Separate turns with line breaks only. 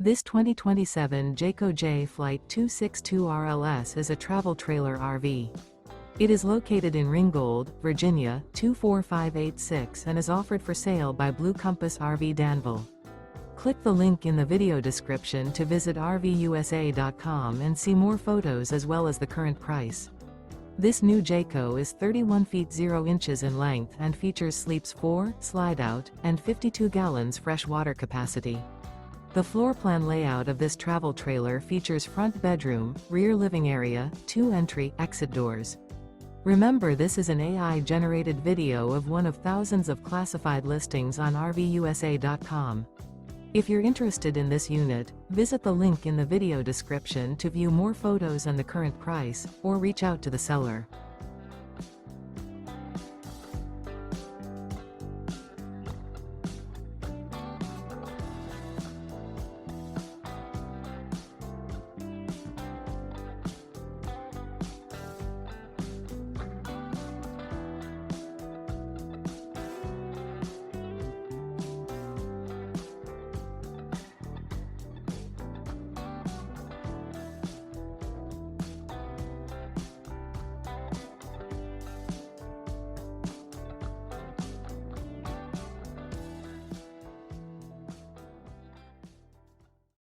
This 2027 Jayco Jay Flight 262 RLS is a travel trailer RV. It is located in Ringgold, Virginia, 24586 and is offered for sale by Blue Compass RV Danville. Click the link in the video description to visit RVUSA.com and see more photos as well as the current price. This new Jayco is 31 feet 0 inches in length and features sleeps 4, Slideout, and 52 gallons fresh water capacity. The floor plan layout of this travel trailer features front bedroom, rear living area, 2 entry/exit doors. Remember, this is an AI-generated video of one of thousands of classified listings on RVUSA.com. If you're interested in this unit, visit the link in the video description to view more photos and the current price, or reach out to the seller.